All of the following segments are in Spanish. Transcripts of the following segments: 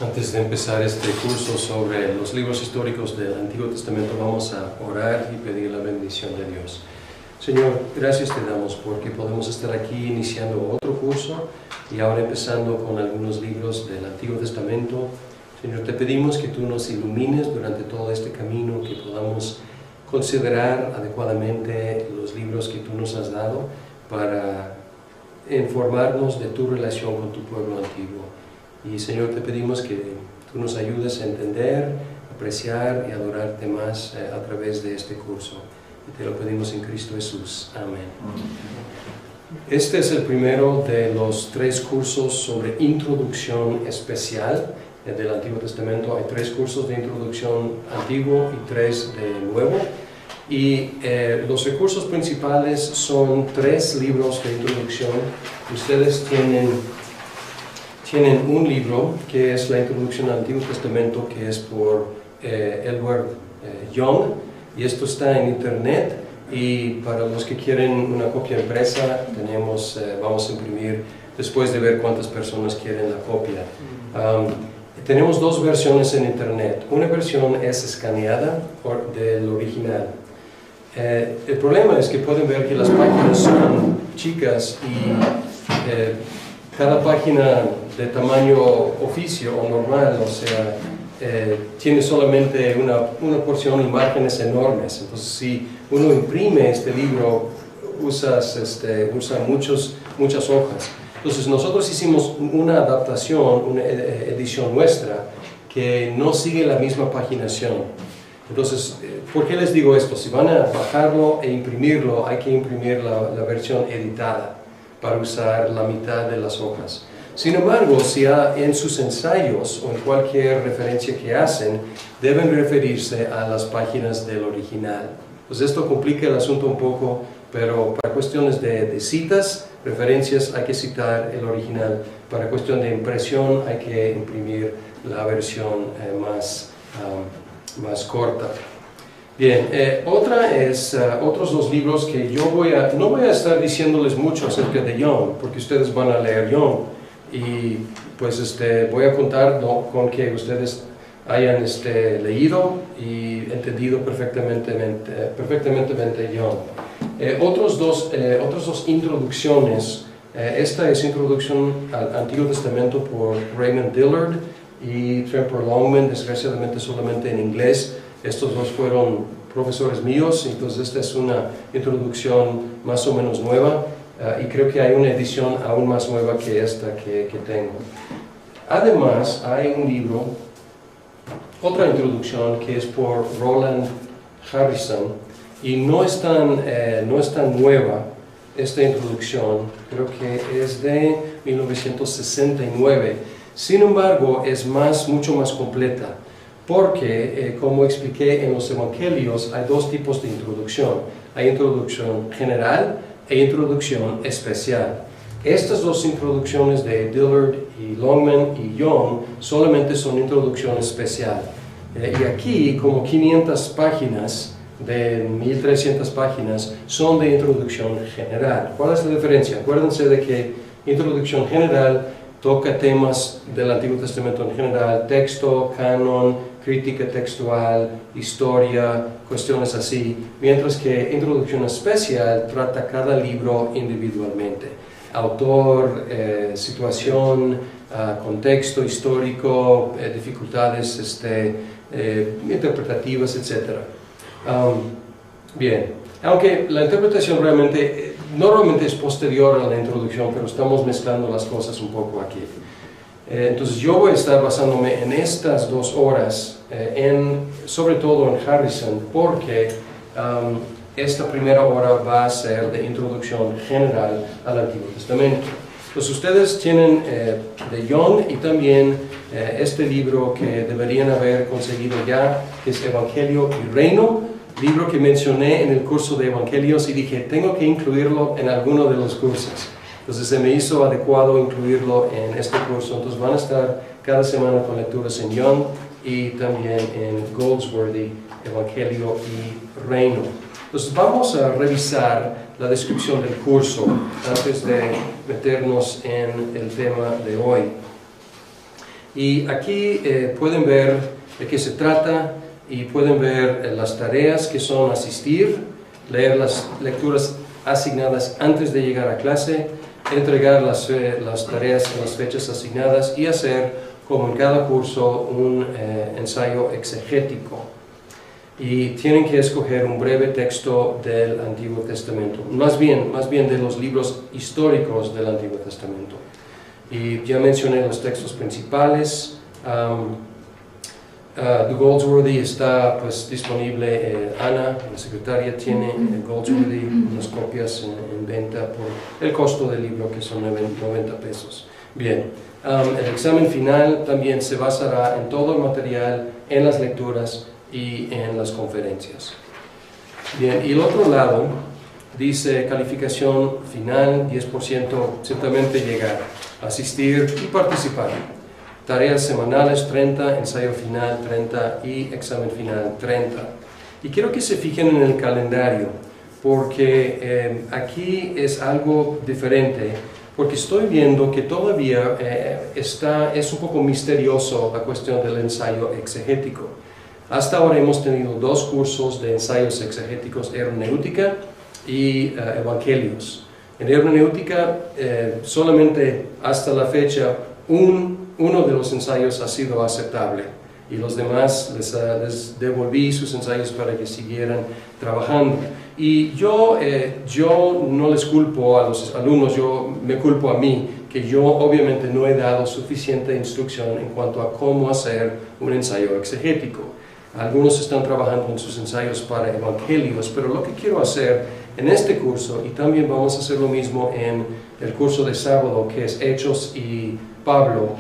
Antes de empezar este curso sobre los libros históricos del Antiguo Testamento, vamos a orar y pedir la bendición de Dios. Señor, gracias te damos porque podemos estar aquí iniciando otro curso y ahora empezando con algunos libros del Antiguo Testamento. Señor, te pedimos que tú nos ilumines durante todo este camino, que podamos considerar adecuadamente los libros que tú nos has dado para informarnos de tu relación con tu pueblo antiguo. Y Señor, te pedimos que tú nos ayudes a entender, apreciar y adorarte más a través de este curso. Y te lo pedimos en Cristo Jesús. Amén. Este es el primero de los 3 cursos sobre introducción especial del Antiguo Testamento. Hay 3 cursos de introducción antiguo y 3 de nuevo. Y los recursos principales son 3 libros de introducción. Ustedes tienen un libro que es la introducción al Antiguo Testamento, que es por Edward Young, y esto está en internet. Y para los que quieren una copia impresa, vamos a imprimir después de ver cuántas personas quieren la copia. Tenemos 2 versiones en internet. Una versión es escaneada del original. El problema es que pueden ver que las páginas son chicas y cada página de tamaño oficio o normal, o sea, tiene solamente una porción de imágenes enormes. Entonces, si uno imprime este libro, usa muchas hojas. Entonces, nosotros hicimos una adaptación, una edición nuestra, que no sigue la misma paginación. Entonces, ¿por qué les digo esto? Si van a bajarlo e imprimirlo, hay que imprimir la versión editada para usar la mitad de las hojas. Sin embargo, si en sus ensayos o en cualquier referencia que hacen, deben referirse a las páginas del original. Pues esto complica el asunto un poco, pero para cuestiones de citas, referencias, hay que citar el original. Para cuestión de impresión, hay que imprimir la versión más corta. Bien, otros 2 libros que yo no voy a estar diciéndoles mucho acerca de Young, porque ustedes van a leer Young, y pues voy a contar con que ustedes hayan leído y entendido perfectamente Young. Otras dos introducciones. Esta es Introducción al Antiguo Testamento por Raymond Dillard y Tremper Longman, desgraciadamente solamente en inglés. Estos 2 fueron profesores míos, entonces esta es una introducción más o menos nueva, y creo que hay una edición aún más nueva que esta que tengo. Además, hay un libro, otra introducción, que es por Roland Harrison, y no es tan nueva esta introducción, creo que es de 1969. Sin embargo, es mucho más completa, porque, como expliqué en los Evangelios, hay 2 tipos de introducción. Hay introducción general e introducción especial. Estas 2 introducciones de Dillard y Longman y Young solamente son introducción especial. Y aquí, como 500 páginas, de 1300 páginas, son de introducción general. ¿Cuál es la diferencia? Acuérdense de que introducción general toca temas del Antiguo Testamento en general, texto, canon, crítica textual, historia, cuestiones así, mientras que introducción especial trata cada libro individualmente. Autor, situación, contexto histórico, dificultades interpretativas, etc. Bien, aunque la interpretación normalmente es posterior a la introducción, pero estamos mezclando las cosas un poco aquí. Entonces yo voy a estar basándome en estas 2 horas, sobre todo en Harrison, porque esta primera hora va a ser de introducción general al Antiguo Testamento. Entonces ustedes tienen de Young y también este libro que deberían haber conseguido ya, que es Evangelio y Reino, libro que mencioné en el curso de Evangelios y dije, tengo que incluirlo en alguno de los cursos. Entonces se me hizo adecuado incluirlo en este curso. Entonces van a estar cada semana con lecturas en Young y también en Goldsworthy, Evangelio y Reino. Entonces vamos a revisar la descripción del curso antes de meternos en el tema de hoy. Y aquí pueden ver de qué se trata y pueden ver las tareas que son asistir, leer las lecturas asignadas antes de llegar a clase, entregar las tareas en las fechas asignadas y hacer, como en cada curso, un ensayo exegético. Y tienen que escoger un breve texto del Antiguo Testamento, más bien de los libros históricos del Antiguo Testamento. Y ya mencioné los textos principales. The Goldsworthy está pues disponible. Ana, la secretaria, tiene el Goldsworthy, unas copias en venta por el costo del libro, que son 90 pesos. Bien, el examen final también se basará en todo el material, en las lecturas y en las conferencias. Bien, y el otro lado dice calificación final 10%, simplemente llegar, asistir y participar. Tareas semanales 30, ensayo final 30 y examen final 30. Y quiero que se fijen en el calendario, porque aquí es algo diferente, porque estoy viendo que todavía es un poco misterioso la cuestión del ensayo exegético. Hasta ahora hemos tenido 2 cursos de ensayos exegéticos, hermenéutica y evangelios. En hermenéutica solamente hasta la fecha uno de los ensayos ha sido aceptable y los demás les devolví sus ensayos para que siguieran trabajando. Y yo no les culpo a los alumnos, yo me culpo a mí, que yo obviamente no he dado suficiente instrucción en cuanto a cómo hacer un ensayo exegético. Algunos están trabajando en sus ensayos para evangelios, pero lo que quiero hacer en este curso, y también vamos a hacer lo mismo en el curso de sábado, que es Hechos y Pablo,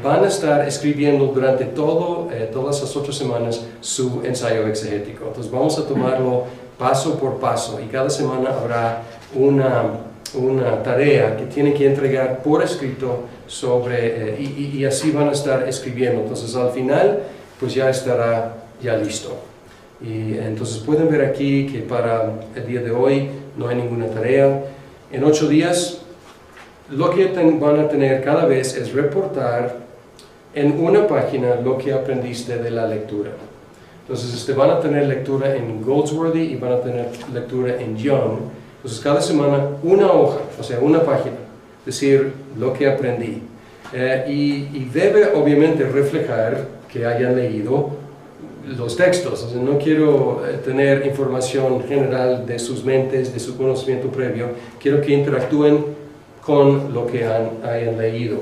van a estar escribiendo durante todas las 8 semanas su ensayo exegético. Entonces vamos a tomarlo paso por paso y cada semana habrá una tarea que tienen que entregar por escrito sobre, y así van a estar escribiendo. Entonces al final pues ya estará ya listo. Y entonces pueden ver aquí que para el día de hoy no hay ninguna tarea. En 8 días lo que van a tener cada vez es reportar en una página lo que aprendiste de la lectura. Entonces van a tener lectura en Goldsworthy y van a tener lectura en Young. Entonces cada semana una hoja, o sea una página, decir lo que aprendí. Y debe obviamente reflejar que hayan leído los textos. O sea, no quiero tener información general de sus mentes, de su conocimiento previo. Quiero que interactúen con lo que hayan leído.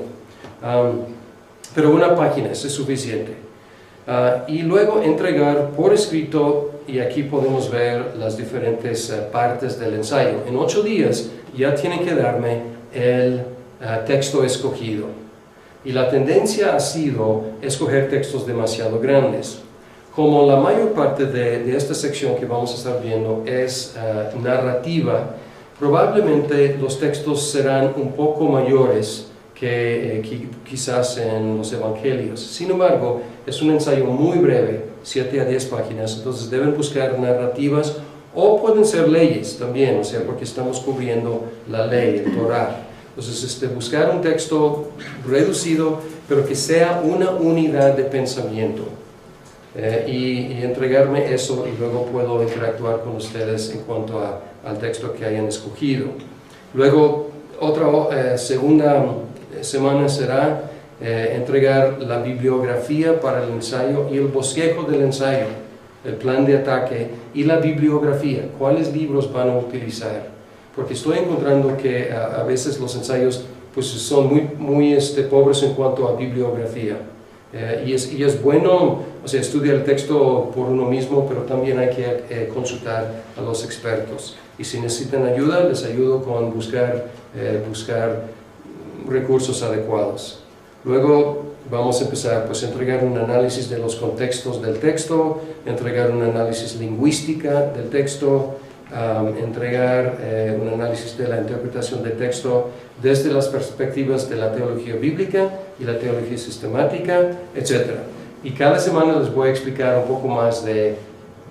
Pero una página es suficiente. Y luego entregar por escrito, y aquí podemos ver las diferentes partes del ensayo. En 8 días ya tienen que darme el texto escogido. Y la tendencia ha sido escoger textos demasiado grandes. Como la mayor parte de esta sección que vamos a estar viendo es narrativa, probablemente los textos serán un poco mayores que quizás en los evangelios. Sin embargo, es un ensayo muy breve, 7 a 10 páginas, entonces deben buscar narrativas o pueden ser leyes también, o sea, porque estamos cubriendo la ley, el Torah. Entonces, buscar un texto reducido, pero que sea una unidad de pensamiento. Y entregarme eso y luego puedo interactuar con ustedes en cuanto al texto que hayan escogido. Luego, otra segunda semana será entregar la bibliografía para el ensayo y el bosquejo del ensayo, el plan de ataque y la bibliografía, cuáles libros van a utilizar. Porque estoy encontrando que a veces los ensayos pues, son muy pobres en cuanto a bibliografía. Y es bueno, o sea, estudiar el texto por uno mismo, pero también hay que consultar a los expertos. Y si necesitan ayuda, les ayudo con buscar recursos adecuados. Luego vamos a empezar pues, a entregar un análisis de los contextos del texto, entregar un análisis lingüística del texto, entregar un análisis de la interpretación del texto desde las perspectivas de la teología bíblica y la teología sistemática, etc. Y cada semana les voy a explicar un poco más de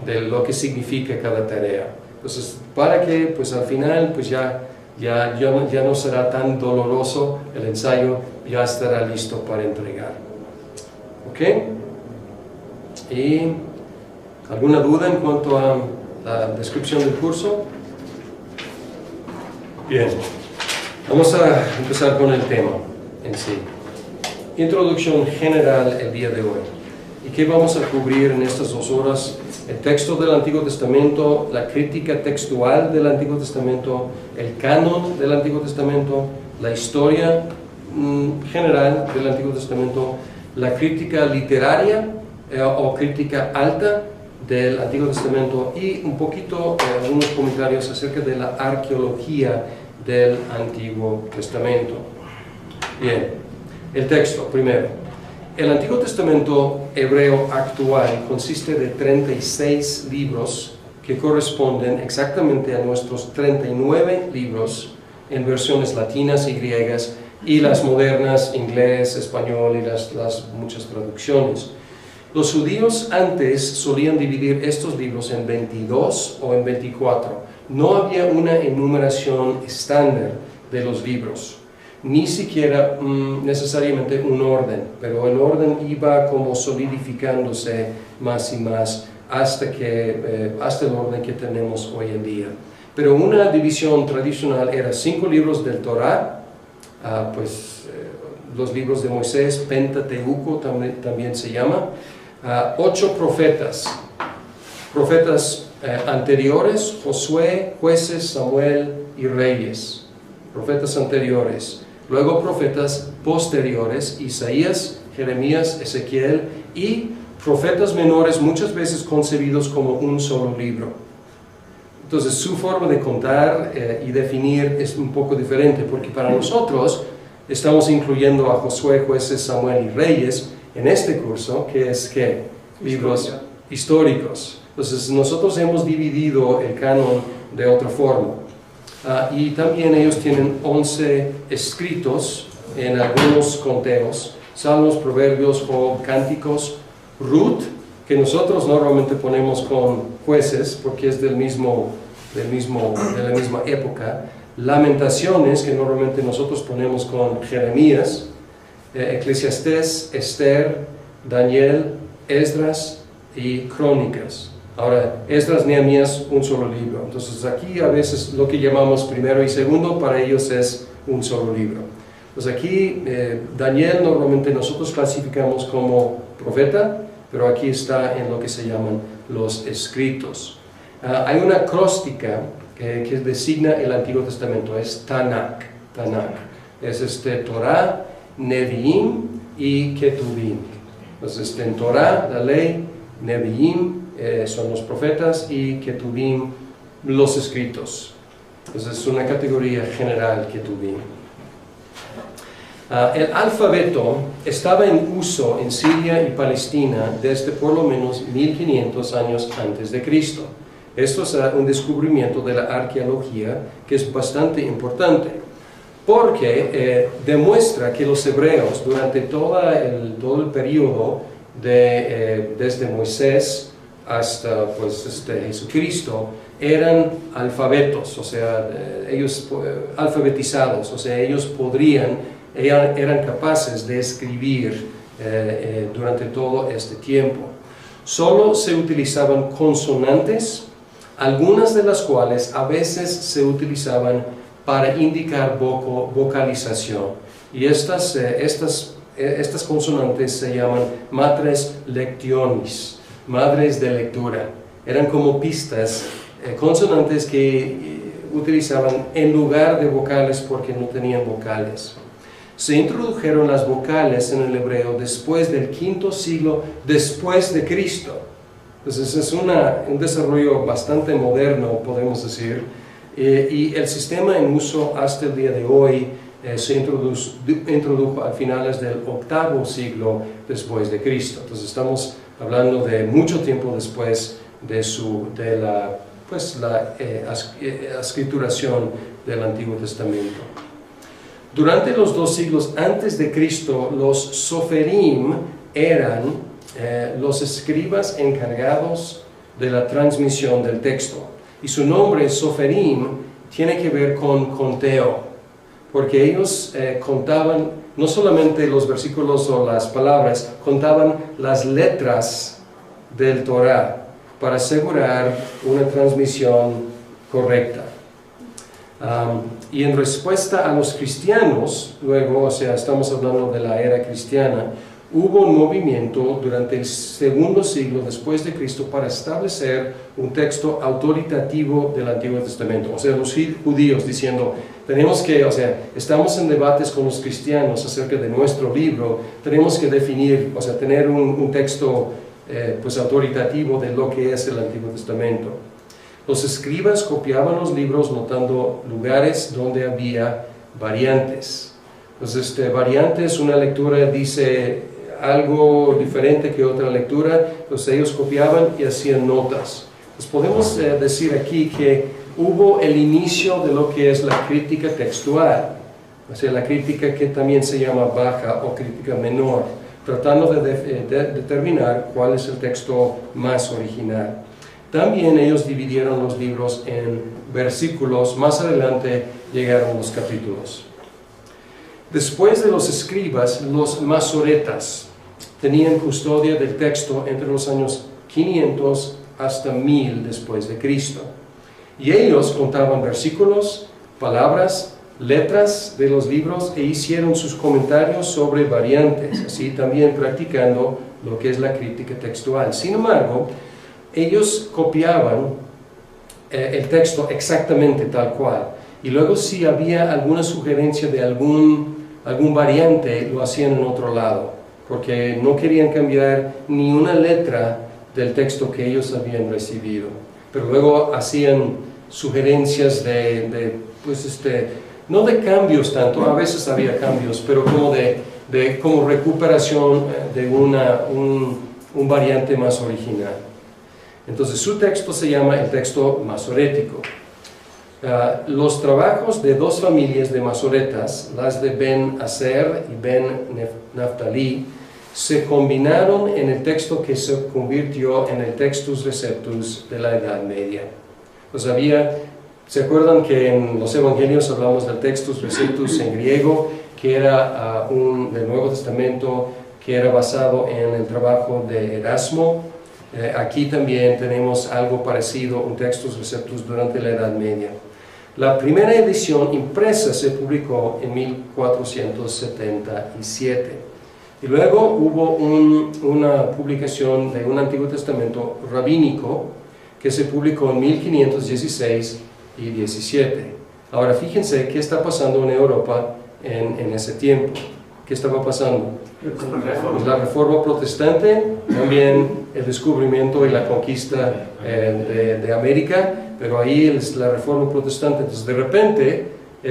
lo que significa cada tarea. Entonces, para que pues, al final pues, ya no será tan doloroso el ensayo, ya estará listo para entregar. ¿Ok? ¿Y alguna duda en cuanto a la descripción del curso? Bien, vamos a empezar con el tema en sí. Introducción general el día de hoy. ¿Y qué vamos a cubrir en estas 2 horas? El texto del Antiguo Testamento, la crítica textual del Antiguo Testamento, el canon del Antiguo Testamento, la historia general del Antiguo Testamento, la crítica literaria o crítica alta del Antiguo Testamento y un poquito algunos comentarios acerca de la arqueología del Antiguo Testamento. Bien, el texto primero. El Antiguo Testamento hebreo actual consiste de 36 libros que corresponden exactamente a nuestros 39 libros en versiones latinas y griegas y las modernas, inglés, español y las muchas traducciones. Los judíos antes solían dividir estos libros en 22 o en 24. No había una enumeración estándar de los libros, ni siquiera necesariamente un orden, pero el orden iba como solidificándose más y más hasta el orden que tenemos hoy en día. Pero una división tradicional era 5 libros del Torá, los libros de Moisés, Pentateuco también se llama, 8 profetas anteriores, Josué, Jueces, Samuel y Reyes, profetas anteriores. Luego profetas posteriores, Isaías, Jeremías, Ezequiel, y profetas menores muchas veces concebidos como un solo libro. Entonces su forma de contar y definir es un poco diferente, porque para nosotros estamos incluyendo a Josué, Jueces, Samuel y Reyes en este curso, que es ¿qué? Libros históricos. Entonces nosotros hemos dividido el canon de otra forma. Y también ellos tienen 11 escritos en algunos conteos: Salmos, Proverbios, Job, Cánticos, Ruth, que nosotros normalmente ponemos con Jueces porque es de la misma época, Lamentaciones, que normalmente nosotros ponemos con Jeremías, Eclesiastés, Esther, Daniel, Esdras y Crónicas. Ahora, Esdras, Nehemías, un solo libro. Entonces aquí a veces lo que llamamos primero y segundo para ellos es un solo libro. Pues aquí Daniel normalmente nosotros clasificamos como profeta, pero aquí está en lo que se llaman los escritos. Hay una acróstica que designa el Antiguo Testamento, es Tanakh. Es Torah, Neviim y Ketuvim. Entonces en Torah, la ley, Neviim son los profetas y Ketuvim, los escritos. Entonces es una categoría general, Ketuvim. El alfabeto estaba en uso en Siria y Palestina desde por lo menos 1500 años antes de Cristo. Esto es un descubrimiento de la arqueología que es bastante importante, porque demuestra que los hebreos durante todo el periodo desde Moisés hasta Jesucristo eran alfabetos, o sea, ellos alfabetizados, o sea, ellos eran capaces de escribir durante todo este tiempo. Solo se utilizaban consonantes, algunas de las cuales a veces se utilizaban para indicar vocalización, y estas consonantes se llaman matres lectionis, madres de lectura. Eran como pistas, consonantes que utilizaban en lugar de vocales porque no tenían vocales. Se introdujeron las vocales en el hebreo después del V siglo después de Cristo. Entonces es un desarrollo bastante moderno, podemos decir, y el sistema en uso hasta el día de hoy se introdujo a finales del VIII siglo después de Cristo. Entonces estamos hablando de mucho tiempo después de la escrituración del Antiguo Testamento. Durante los 2 siglos antes de Cristo, los soferim eran los escribas encargados de la transmisión del texto. Y su nombre, soferim, tiene que ver con conteo. porque ellos contaban no solamente los versículos o las palabras, contaban las letras del Torah para asegurar una transmisión correcta. Y en respuesta a los cristianos, luego, o sea, estamos hablando de la era cristiana, hubo un movimiento durante el segundo siglo después de Cristo para establecer un texto autoritativo del Antiguo Testamento. O sea, los judíos diciendo, tenemos que, o sea, estamos en debates con los cristianos acerca de nuestro libro, tenemos que definir, o sea, tener un texto pues autoritativo de lo que es el Antiguo Testamento. Los escribas copiaban los libros notando lugares donde había variantes. Entonces, variantes, una lectura dice algo diferente que otra lectura, entonces ellos copiaban y hacían notas. Entonces podemos decir aquí que hubo el inicio de lo que es la crítica textual, o sea, la crítica que también se llama baja o crítica menor, tratando de determinar cuál es el texto más original. También ellos dividieron los libros en versículos, más adelante llegaron los capítulos. Después de los escribas, los masoretas tenían custodia del texto entre los años 500 hasta 1000 después de Cristo. Y ellos contaban versículos, palabras, letras de los libros e hicieron sus comentarios sobre variantes, así también practicando lo que es la crítica textual. Sin embargo, ellos copiaban el texto exactamente tal cual. Y luego si había alguna sugerencia de algún variante, lo hacían en otro lado, porque no querían cambiar ni una letra del texto que ellos habían recibido. Pero luego hacían sugerencias no de cambios tanto, a veces había cambios, pero como recuperación de un variante más original. Entonces su texto se llama el texto masorético. Los trabajos de dos familias de masoretas, las de Ben Aser y Ben Naphtali, se combinaron en el texto que se convirtió en el Textus Receptus de la Edad Media. Pues ¿se acuerdan que en los Evangelios hablamos del Textus Receptus en griego, que era del Nuevo Testamento, que era basado en el trabajo de Erasmo? Aquí también tenemos algo parecido, un Textus Receptus durante la Edad Media. La primera edición impresa se publicó en 1477. Y luego hubo una publicación de un Antiguo Testamento rabínico que se publicó en 1516 y 17. Ahora fíjense qué está pasando en Europa en ese tiempo. ¿Qué estaba pasando? Pues la Reforma Protestante, también el descubrimiento y la conquista de América, pero ahí es la Reforma Protestante. Entonces de repente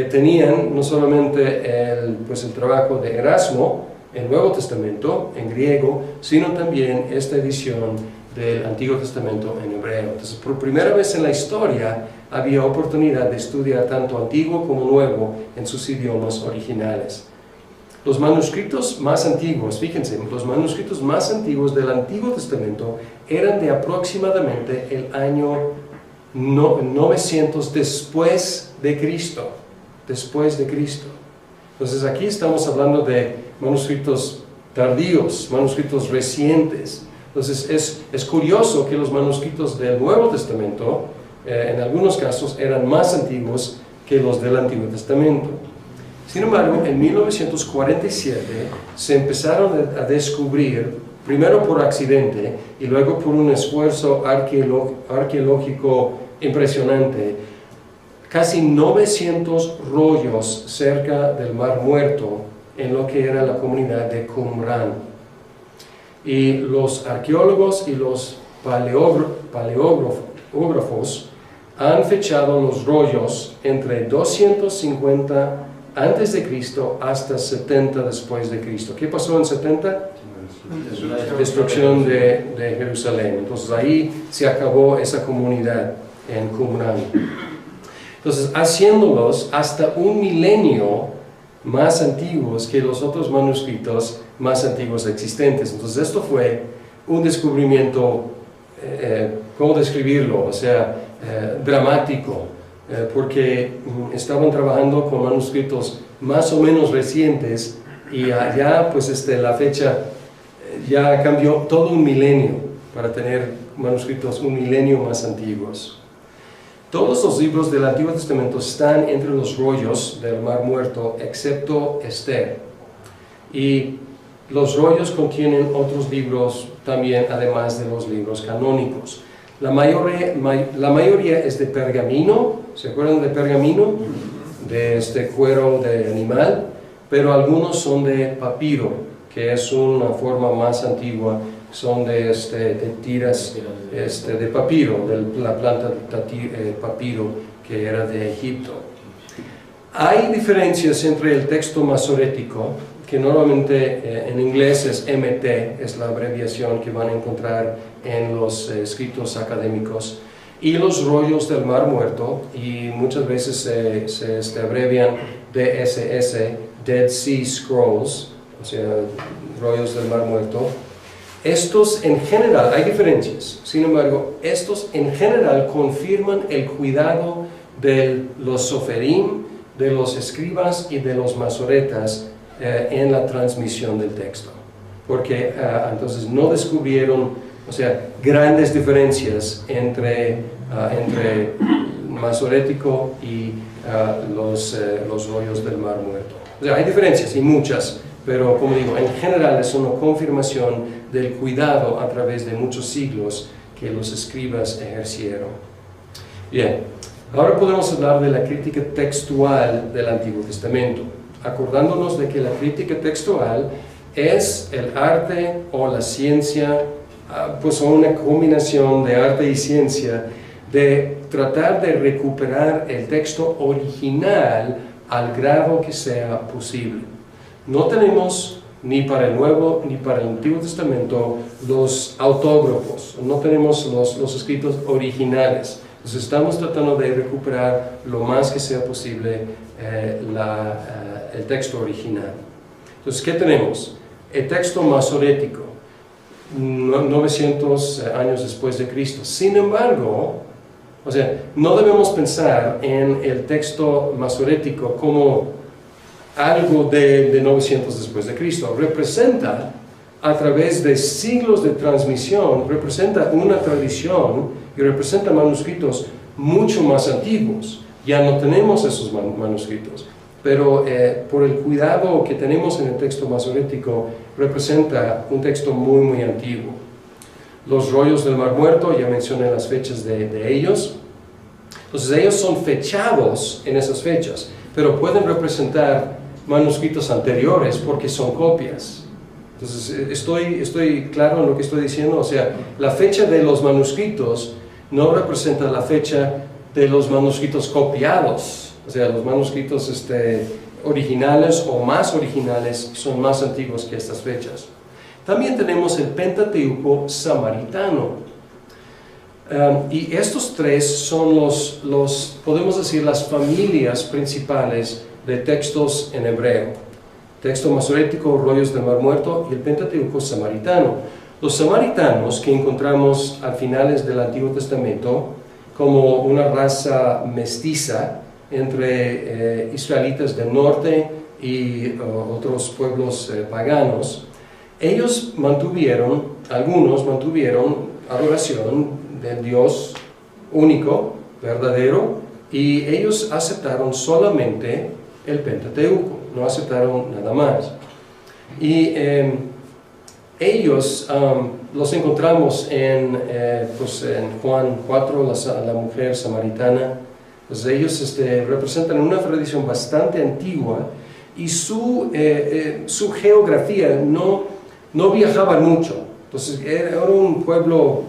tenían no solamente el trabajo de Erasmo, el Nuevo Testamento en griego, sino también esta edición del Antiguo Testamento en hebreo. Entonces, por primera vez en la historia había oportunidad de estudiar tanto Antiguo como Nuevo en sus idiomas originales. Los manuscritos más antiguos, fíjense, los manuscritos más antiguos del Antiguo Testamento eran de aproximadamente el año 900 después de Cristo. Entonces aquí estamos hablando de manuscritos tardíos, manuscritos recientes. Entonces es curioso que los manuscritos del Nuevo Testamento, en algunos casos, eran más antiguos que los del Antiguo Testamento. Sin embargo, en 1947 se empezaron a descubrir, primero por accidente y luego por un esfuerzo arqueológico impresionante, casi 900 rollos cerca del Mar Muerto en lo que era la comunidad de Qumran. Y los arqueólogos y los paleógrafos han fechado los rollos entre 250 antes de Cristo hasta 70 después de Cristo. ¿Qué pasó en 70? Destrucción de Jerusalén. Entonces ahí se acabó esa comunidad en Qumran. Entonces, haciéndolos hasta un milenio más antiguos que los otros manuscritos más antiguos existentes. Entonces, esto fue un descubrimiento, ¿cómo describirlo? O sea, dramático, porque estaban trabajando con manuscritos más o menos recientes, y ya pues la fecha ya cambió todo un milenio para tener manuscritos un milenio más antiguos. Todos los libros del Antiguo Testamento están entre los rollos del Mar Muerto, excepto Esther. Y los rollos contienen otros libros también, además de los libros canónicos. La mayoría es de pergamino. ¿Se acuerdan de pergamino? De este cuero de animal. Pero algunos son de papiro, que es una forma más antigua. Son de tiras de papiro, de la planta de papiro que era de Egipto. Hay diferencias entre el texto masorético, que normalmente en inglés es MT, es la abreviación que van a encontrar en los escritos académicos, y los rollos del Mar Muerto, y muchas veces se abrevian DSS, Dead Sea Scrolls, o sea, rollos del Mar Muerto. Estos en general, hay diferencias, sin embargo, estos en general confirman el cuidado de los soferim, de los escribas y de los masoretas en la transmisión del texto, porque entonces no descubrieron, o sea, grandes diferencias entre masorético y los rollos del Mar Muerto. O sea, hay diferencias y muchas, pero como digo, en general es una confirmación del cuidado a través de muchos siglos que los escribas ejercieron. Bien, ahora podemos hablar de la crítica textual del Antiguo Testamento, acordándonos de que la crítica textual es el arte o la ciencia, pues una combinación de arte y ciencia, de tratar de recuperar el texto original al grado que sea posible. No tenemos ni para el Nuevo ni para el Antiguo Testamento los autógrafos, no tenemos los escritos originales. Entonces estamos tratando de recuperar lo más que sea posible el texto original. Entonces, ¿qué tenemos? El texto masorético, 900 años después de Cristo. Sin embargo, o sea, no debemos pensar en el texto masorético como algo de 900 después de Cristo. Representa, a través de siglos de transmisión, representa una tradición y representa manuscritos mucho más antiguos. Ya no tenemos esos manuscritos, pero por el cuidado que tenemos en el texto masorético, representa un texto muy, muy antiguo. Los rollos del Mar Muerto, ya mencioné las fechas de ellos. Entonces ellos son fechados en esas fechas, pero pueden representar manuscritos anteriores porque son copias. Entonces estoy claro en lo que estoy diciendo. O sea, la fecha de los manuscritos no representa la fecha de los manuscritos copiados. O sea, los manuscritos originales o más originales son más antiguos que estas fechas. También tenemos el Pentateuco samaritano. Y estos tres son podemos decir, las familias principales de textos en hebreo. Texto masorético, rollos del Mar Muerto y el Pentateuco samaritano. Los samaritanos que encontramos a finales del Antiguo Testamento como una raza mestiza entre israelitas del norte y otros pueblos paganos, algunos mantuvieron adoración del Dios único, verdadero, y ellos aceptaron solamente el Pentateuco, no aceptaron nada más. Y ellos los encontramos en Juan 4, la mujer samaritana. Pues ellos representan una tradición bastante antigua y su geografía no viajaban mucho. Entonces era un pueblo,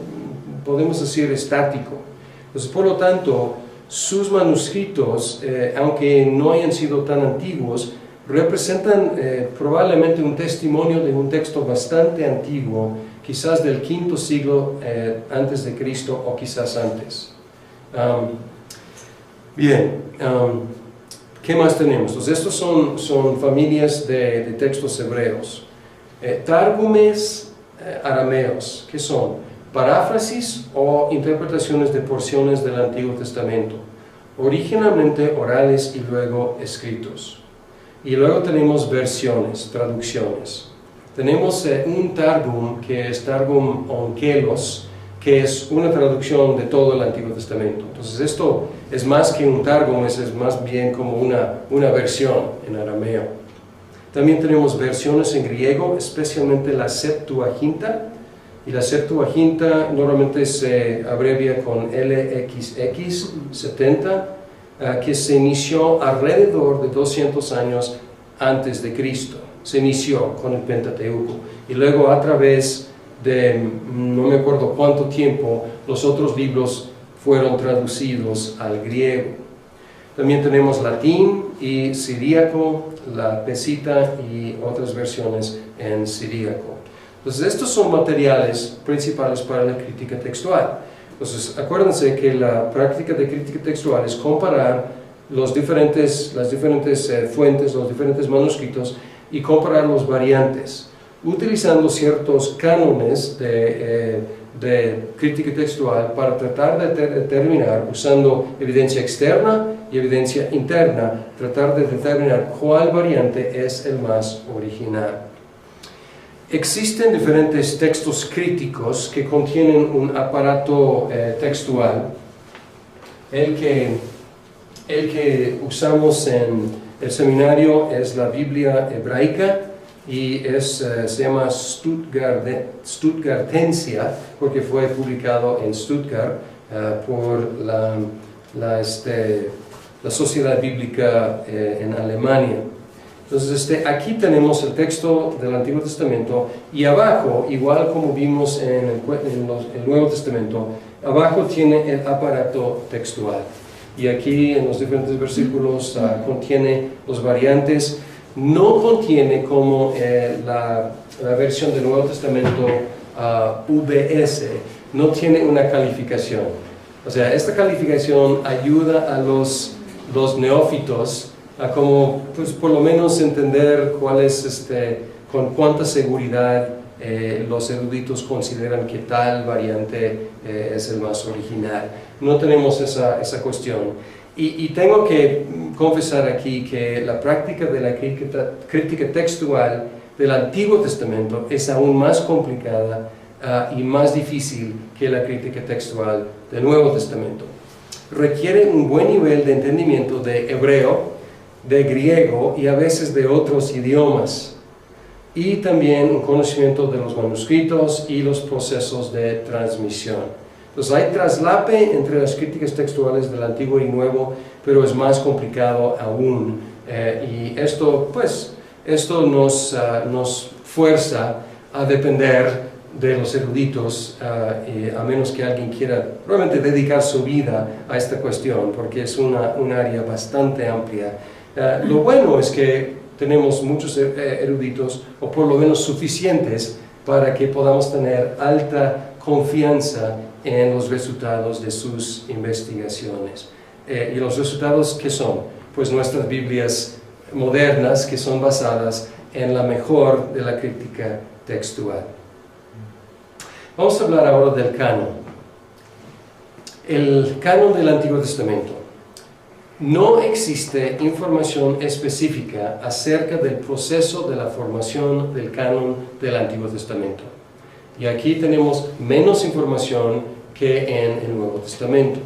podemos decir, estático. Entonces, por lo tanto, sus manuscritos, aunque no hayan sido tan antiguos, representan probablemente un testimonio de un texto bastante antiguo, quizás del V siglo antes de Cristo o quizás antes. ¿Qué más tenemos? Entonces, estos son familias de textos hebreos. Targumes arameos, ¿qué son? Paráfrasis o interpretaciones de porciones del Antiguo Testamento, originalmente orales y luego escritos. Y luego tenemos versiones, traducciones. Tenemos un Targum, que es Targum Onkelos, que es una traducción de todo el Antiguo Testamento. Entonces esto es más que un Targum, es más bien como una versión en arameo. También tenemos versiones en griego, especialmente la Septuaginta. Y la Septuaginta normalmente se abrevia con LXX 70, que se inició alrededor de 200 años antes de Cristo. Se inició con el Pentateuco. Y luego a través de no me acuerdo cuánto tiempo, los otros libros fueron traducidos al griego. También tenemos latín y siríaco, la pesita y otras versiones en siríaco. Entonces estos son materiales principales para la crítica textual. Entonces acuérdense que la práctica de crítica textual es comparar las diferentes fuentes, los diferentes manuscritos y comparar los variantes, utilizando ciertos cánones de crítica textual para tratar de determinar, usando evidencia externa y evidencia interna, tratar de determinar cuál variante es el más original. Existen diferentes textos críticos que contienen un aparato textual. El que usamos en el seminario es la Biblia hebraica y se llama Stuttgartensia porque fue publicado en Stuttgart por la Sociedad Bíblica en Alemania. Entonces aquí tenemos el texto del Antiguo Testamento y abajo, igual como vimos en el Nuevo Testamento, abajo tiene el aparato textual. Y aquí en los diferentes versículos contiene los variantes. No contiene como la versión del Nuevo Testamento VS, no tiene una calificación. O sea, esta calificación ayuda a los neófitos a como, pues, por lo menos entender cuál es, con cuánta seguridad los eruditos consideran que tal variante es el más original. No tenemos esa cuestión. Y tengo que confesar aquí que la práctica de la crítica textual del Antiguo Testamento es aún más complicada y más difícil que la crítica textual del Nuevo Testamento. Requiere un buen nivel de entendimiento de hebreo, de griego y a veces de otros idiomas, y también un conocimiento de los manuscritos y los procesos de transmisión. Entonces hay traslape entre las críticas textuales del Antiguo y Nuevo, pero es más complicado aún, y esto nos fuerza a depender de los eruditos, a menos que alguien quiera realmente dedicar su vida a esta cuestión, porque es un área bastante amplia. Lo bueno es que tenemos muchos eruditos, o por lo menos suficientes, para que podamos tener alta confianza en los resultados de sus investigaciones. ¿Y los resultados qué son? Pues nuestras Biblias modernas, que son basadas en la mejor de la crítica textual. Vamos a hablar ahora del canon. El canon del Antiguo Testamento. No existe información específica acerca del proceso de la formación del canon del Antiguo Testamento. Y aquí tenemos menos información que en el Nuevo Testamento.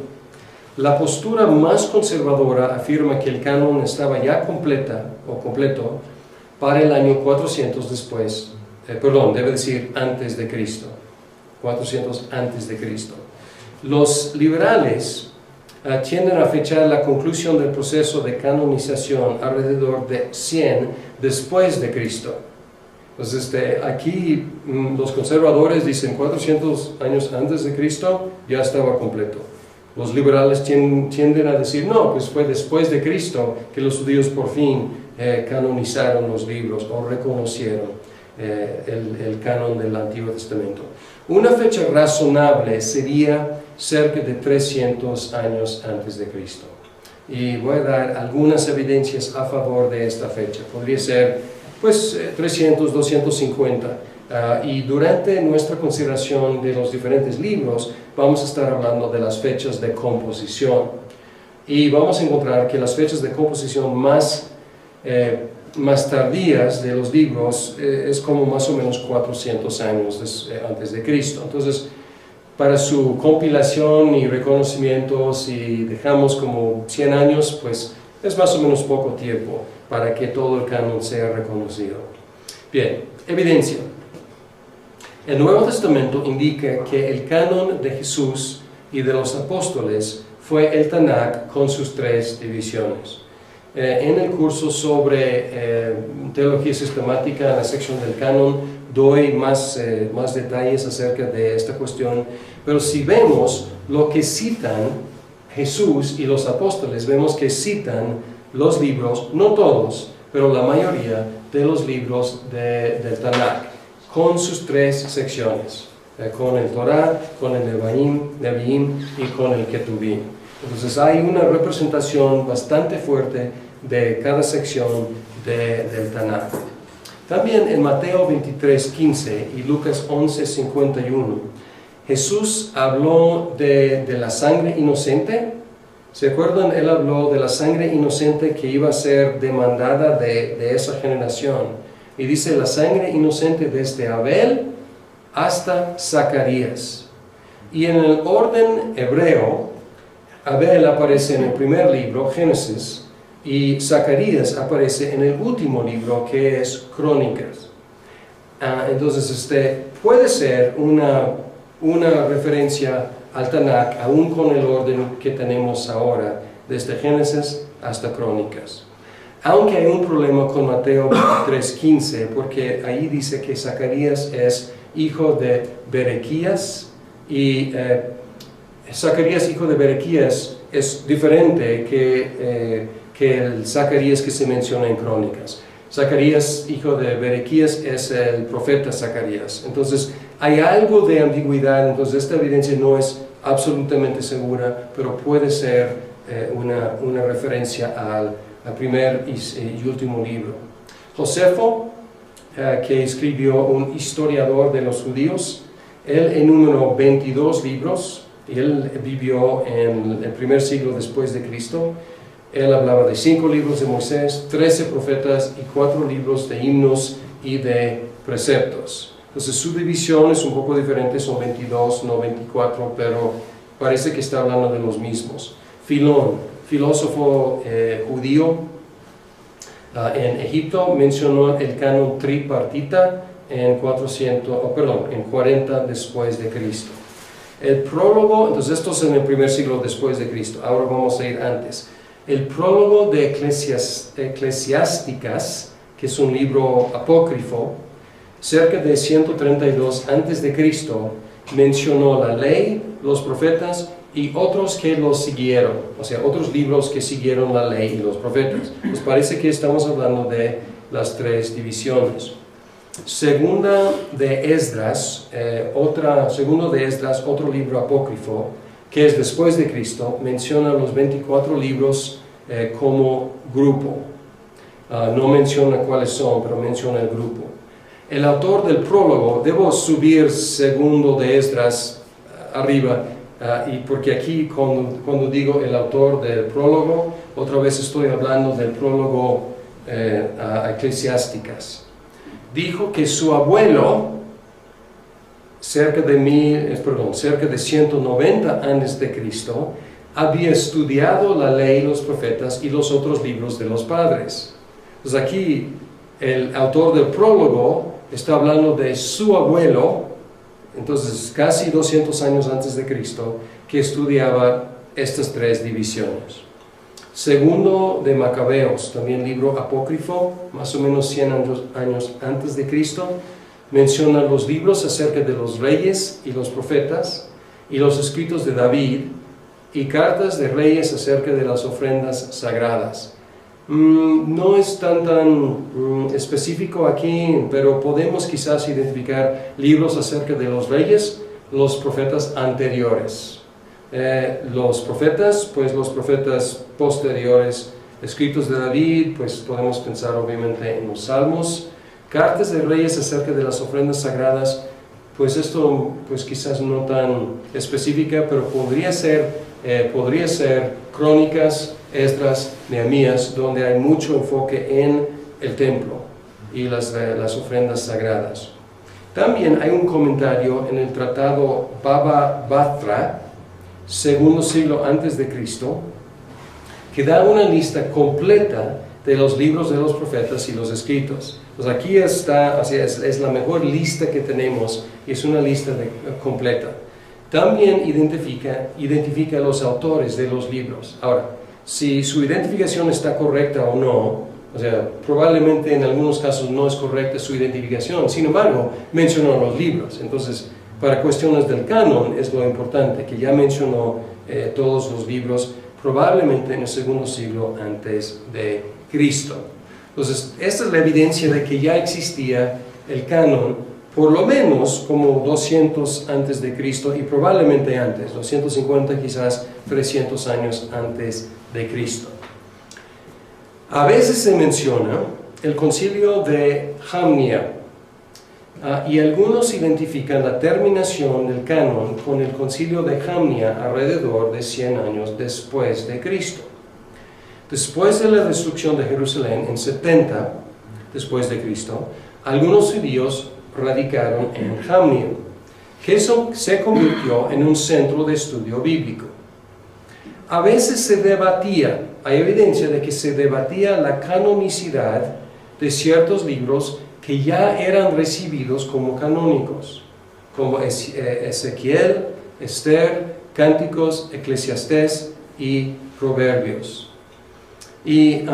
La postura más conservadora afirma que el canon estaba ya completo para el año 400 después, debe decir antes de Cristo, 400 antes de Cristo. Los liberales tienden a fechar la conclusión del proceso de canonización alrededor de 100 después de Cristo. Entonces aquí los conservadores dicen 400 años antes de Cristo ya estaba completo. Los liberales tienden a decir no, pues fue después de Cristo que los judíos por fin canonizaron los libros o reconocieron el canon del Antiguo Testamento. Una fecha razonable sería cerca de 300 años antes de Cristo. Y voy a dar algunas evidencias a favor de esta fecha. Podría ser, 300, 250. Y durante nuestra consideración de los diferentes libros, vamos a estar hablando de las fechas de composición. Y vamos a encontrar que las fechas de composición más más tardías de los libros es como más o menos 400 años antes de Cristo. Entonces, para su compilación y reconocimiento, si dejamos como 100 años, pues es más o menos poco tiempo para que todo el canon sea reconocido. Bien, evidencia. El Nuevo Testamento indica que el canon de Jesús y de los apóstoles fue el Tanakh con sus 3 divisiones. En el curso sobre teología sistemática, en la sección del canon, doy más detalles acerca de esta cuestión, pero si vemos lo que citan Jesús y los apóstoles, vemos que citan los libros, no todos, pero la mayoría de los libros del Tanakh, con sus 3 secciones, con el Torah, con el Nevi'im y con el Ketuvim. Entonces hay una representación bastante fuerte de cada sección del Tanakh. También en Mateo 23:15 y Lucas 11:51, Jesús habló de la sangre inocente. ¿Se acuerdan? Él habló de la sangre inocente que iba a ser demandada de esa generación. Y dice, la sangre inocente desde Abel hasta Zacarías. Y en el orden hebreo, Abel aparece en el primer libro, Génesis, y Zacarías aparece en el último libro, que es Crónicas. Entonces, puede ser una referencia al Tanakh, aún con el orden que tenemos ahora, desde Génesis hasta Crónicas. Aunque hay un problema con Mateo 23:15, porque ahí dice que Zacarías es hijo de Berequías, y Zacarías, hijo de Berequías, es diferente que el Zacarías que se menciona en Crónicas. Zacarías, hijo de Berequías, es el profeta Zacarías. Entonces, hay algo de ambigüedad, entonces esta evidencia no es absolutamente segura, pero puede ser una referencia al primer y último libro. Josefo, que escribió un historiador de los judíos, él enumeró 22 libros, y él vivió en el primer siglo después de Cristo. Él hablaba de 5 libros de Moisés, 13 profetas y 4 libros de himnos y de preceptos. Entonces su división es un poco diferente, son 22, no 24, pero parece que está hablando de los mismos. Filón, filósofo judío en Egipto, mencionó el canon tripartita en 40 después de Cristo. El prólogo, entonces esto es en el primer siglo después de Cristo, ahora vamos a ir antes. El prólogo de Eclesiásticas, que es un libro apócrifo, cerca de 132 antes de Cristo, mencionó la ley, los profetas y otros que los siguieron, o sea, otros libros que siguieron la ley y los profetas. Pues parece que estamos hablando de las 3 divisiones. Segundo de Esdras, otro libro apócrifo, que es después de Cristo, menciona los 24 libros como grupo. No menciona cuáles son, pero menciona el grupo. El autor del prólogo, debo subir segundo de Esdras arriba, y porque aquí cuando digo el autor del prólogo, otra vez estoy hablando del prólogo a Eclesiásticas. Dijo que su abuelo, cerca de 190 antes de Cristo, había estudiado la ley, los profetas y los otros libros de los padres. Entonces aquí el autor del prólogo está hablando de su abuelo, entonces casi 200 años antes de Cristo, que estudiaba estas 3 divisiones. Segundo de Macabeos, también libro apócrifo, más o menos 100 años antes de Cristo, menciona los libros acerca de los reyes y los profetas, y los escritos de David, y cartas de reyes acerca de las ofrendas sagradas. No es tan específico aquí, pero podemos quizás identificar libros acerca de los reyes, los profetas anteriores. Los profetas posteriores, escritos de David, pues podemos pensar obviamente en los salmos. Cartas de reyes acerca de las ofrendas sagradas, pues esto pues quizás no tan específica, pero podría ser Crónicas, Esdras, Nehemías, donde hay mucho enfoque en el templo y las ofrendas sagradas. También hay un comentario en el tratado Baba Batra, segundo siglo antes de Cristo, que da una lista completa de los libros de los profetas y los escritos. Pues aquí está, o sea, es la mejor lista que tenemos y es una lista completa. También identifica a los autores de los libros. Ahora, si su identificación está correcta o no, o sea, probablemente en algunos casos no es correcta su identificación, sin embargo, mencionó los libros. Entonces, para cuestiones del canon es lo importante, que ya mencionó todos los libros, probablemente en el segundo siglo antes de Cristo. Entonces, esta es la evidencia de que ya existía el canon, por lo menos como 200 antes de Cristo y probablemente antes, 250 quizás 300 años antes de Cristo. A veces se menciona el concilio de Jamnia, y algunos identifican la terminación del canon con el concilio de Jamnia alrededor de 100 años después de Cristo. Después de la destrucción de Jerusalén en 70 después de Cristo, algunos judíos radicaron en Jamnia, que se convirtió en un centro de estudio bíblico. A veces se debatía, hay evidencia de que se debatía la canonicidad de ciertos libros que ya eran recibidos como canónicos, como Ezequiel, Esther, Cánticos, Eclesiastés y Proverbios. Y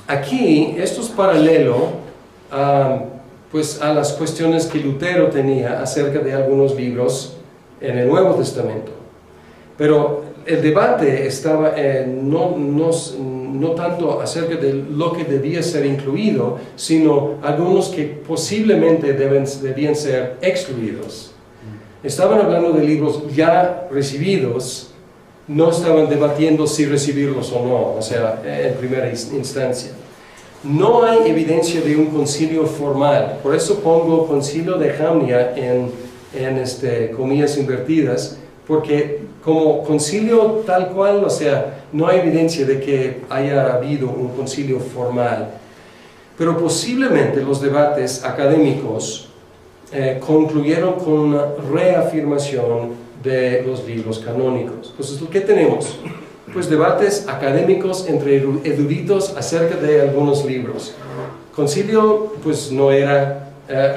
aquí esto es paralelo pues a las cuestiones que Lutero tenía acerca de algunos libros en el Nuevo Testamento. Pero el debate estaba no tanto acerca de lo que debía ser incluido, sino algunos que posiblemente debían ser excluidos. Estaban hablando de libros ya recibidos, no estaban debatiendo si recibirlos o no, o sea, en primera instancia. No hay evidencia de un concilio formal, por eso pongo concilio de Jamnia en comillas invertidas, porque como concilio tal cual, o sea, no hay evidencia de que haya habido un concilio formal. Pero posiblemente los debates académicos concluyeron con una reafirmación de los libros canónicos. Entonces, ¿qué tenemos? Pues debates académicos entre eruditos acerca de algunos libros. Concilio, pues no era,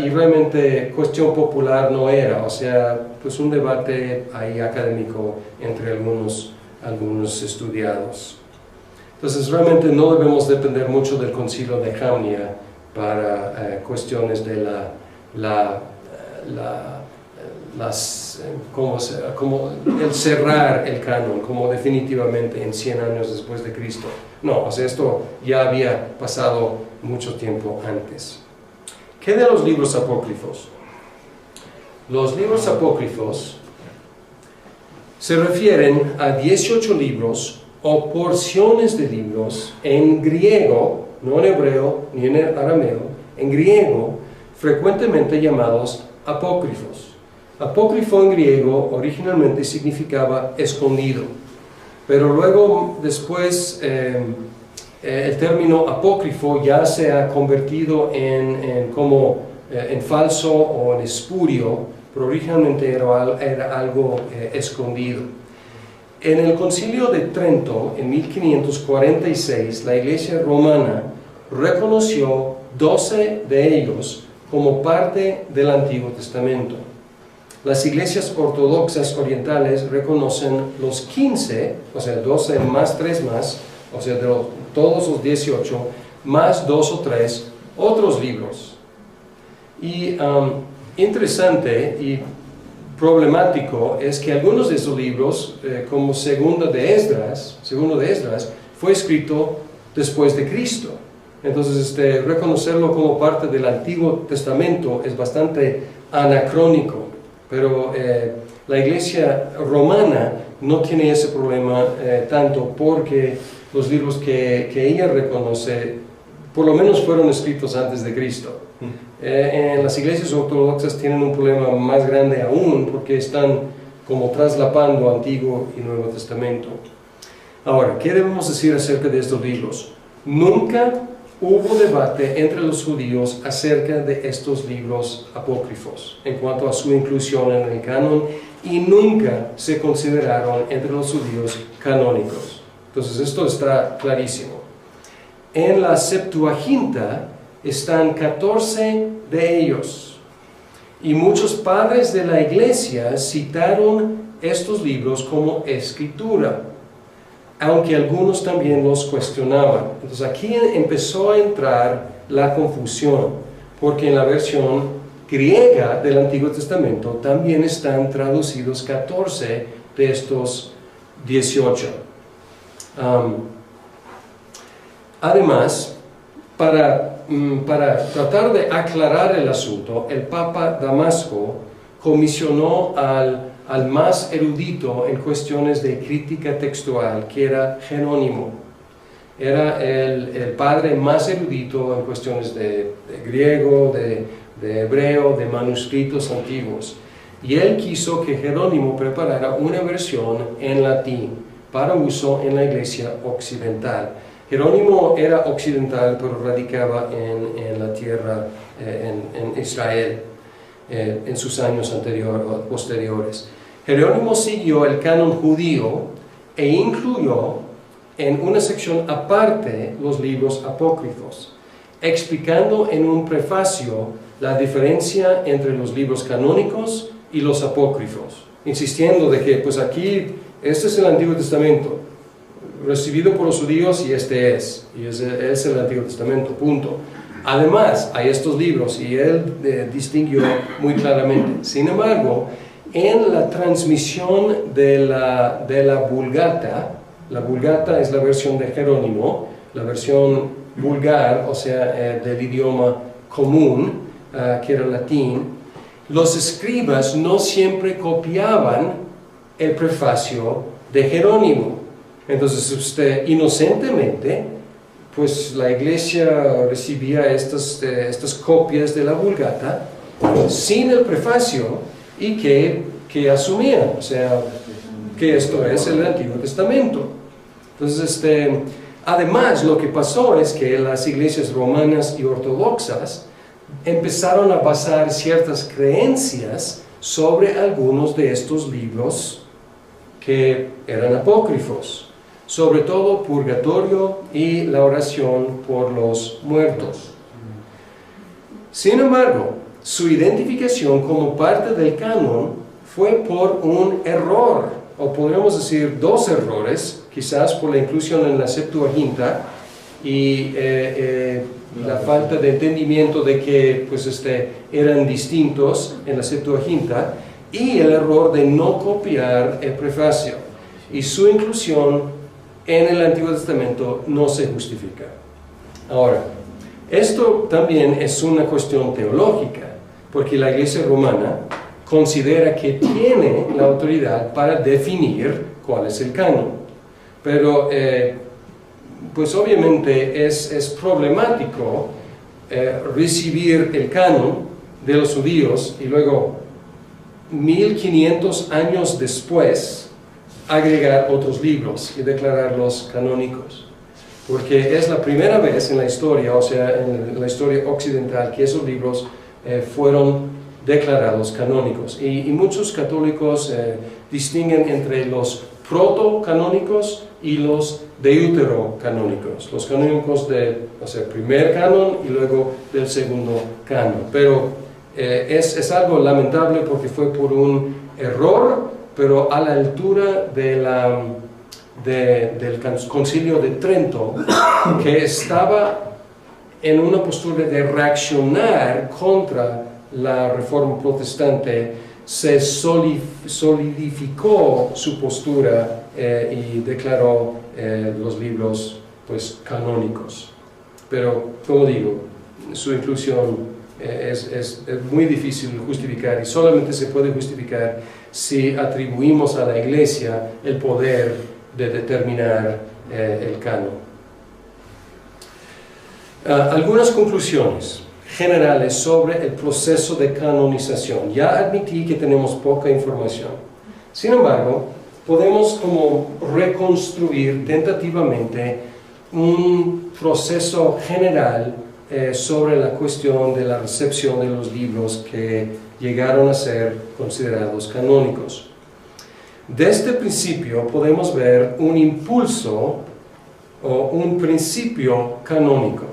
y realmente cuestión popular no era, o sea, pues un debate ahí académico entre algunos estudiados. Entonces realmente no debemos depender mucho del concilio de Jamnia para cuestiones de como el cerrar el canon, como definitivamente en 100 años después de Cristo. No, o sea, esto ya había pasado mucho tiempo antes. ¿Qué de los libros apócrifos? Los libros apócrifos se refieren a 18 libros o porciones de libros en griego, no en hebreo ni en arameo, en griego, frecuentemente llamados apócrifos. Apócrifo en griego originalmente significaba escondido, pero luego después el término apócrifo ya se ha convertido en falso o en espurio, pero originalmente era algo escondido. En el Concilio de Trento, en 1546, la Iglesia romana reconoció 12 de ellos como parte del Antiguo Testamento. Las iglesias ortodoxas orientales reconocen los 15, o sea, 12 más 3 más, o sea, de todos los 18, más 2 o 3 otros libros. Y interesante y problemático es que algunos de esos libros, como Segundo de Esdras, fue escrito después de Cristo. Entonces, reconocerlo como parte del Antiguo Testamento es bastante anacrónico, pero la Iglesia romana no tiene ese problema tanto porque los libros que ella reconoce, por lo menos fueron escritos antes de Cristo. En las iglesias ortodoxas tienen un problema más grande aún porque están como traslapando Antiguo y Nuevo Testamento. Ahora, ¿qué debemos decir acerca de estos libros? Nunca hubo debate entre los judíos acerca de estos libros apócrifos en cuanto a su inclusión en el canon y nunca se consideraron entre los judíos canónicos. Entonces esto está clarísimo. En la Septuaginta están 14 de ellos y muchos padres de la iglesia citaron estos libros como escritura, aunque algunos también los cuestionaban. Entonces aquí empezó a entrar la confusión, porque en la versión griega del Antiguo Testamento también están traducidos 14 de estos 18. Además, para tratar de aclarar el asunto, el Papa Damasco comisionó al más erudito en cuestiones de crítica textual, que era Jerónimo. Era el padre más erudito en cuestiones de griego, de hebreo, de manuscritos antiguos. Y él quiso que Jerónimo preparara una versión en latín para uso en la iglesia occidental. Jerónimo era occidental, pero radicaba en la tierra, en Israel, en sus años posteriores. Jerónimo siguió el canon judío e incluyó en una sección aparte los libros apócrifos, explicando en un prefacio la diferencia entre los libros canónicos y los apócrifos, insistiendo de que pues aquí, este es el Antiguo Testamento, recibido por los judíos y este es el Antiguo Testamento, punto. Además, hay estos libros y él distinguió muy claramente. Sin embargo, en la transmisión de la Vulgata, la Vulgata es la versión de Jerónimo, la versión vulgar, o sea, del idioma común, que era latín, los escribas no siempre copiaban el prefacio de Jerónimo. Entonces, inocentemente, pues la iglesia recibía estas copias de la Vulgata sin el prefacio y que asumían, o sea, que esto es el Antiguo Testamento. Entonces, además, lo que pasó es que las iglesias romanas y ortodoxas empezaron a basar ciertas creencias sobre algunos de estos libros que eran apócrifos, sobre todo purgatorio y la oración por los muertos. Sin embargo, su identificación como parte del canon fue por un error, o podríamos decir dos errores, quizás por la inclusión en la Septuaginta y la falta de entendimiento de que pues, eran distintos en la Septuaginta, y el error de no copiar el prefacio, y su inclusión en el Antiguo Testamento no se justifica. Ahora, esto también es una cuestión teológica, porque la Iglesia romana considera que tiene la autoridad para definir cuál es el canon. Pero, pues obviamente es problemático recibir el canon de los judíos y luego 1500 años después agregar otros libros y declararlos canónicos, porque es la primera vez en la historia, o sea, en la historia occidental, que esos libros fueron declarados canónicos. Y muchos católicos distinguen entre los protocanónicos y los deuterocanónicos, los canónicos del primer canon y luego del segundo canon. Pero es algo lamentable porque fue por un error, pero a la altura del Concilio de Trento, que estaba en una postura de reaccionar contra la Reforma Protestante, se solidificó su postura y declaró los libros pues, canónicos. Pero, como digo, su inclusión es muy difícil de justificar, y solamente se puede justificar si atribuimos a la Iglesia el poder de determinar el canon. Algunas conclusiones generales sobre el proceso de canonización. Ya admití que tenemos poca información. Sin embargo, podemos como reconstruir tentativamente un proceso general sobre la cuestión de la recepción de los libros que llegaron a ser considerados canónicos. Desde el principio podemos ver un impulso o un principio canónico.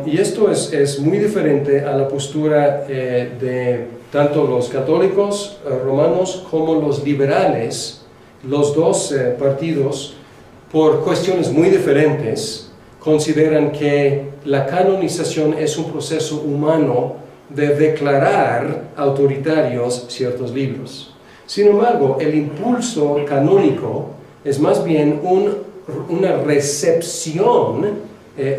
Y esto es muy diferente a la postura de tanto los católicos romanos como los liberales. Los dos partidos, por cuestiones muy diferentes, consideran que la canonización es un proceso humano de declarar autoritarios ciertos libros. Sin embargo, el impulso canónico es más bien una recepción,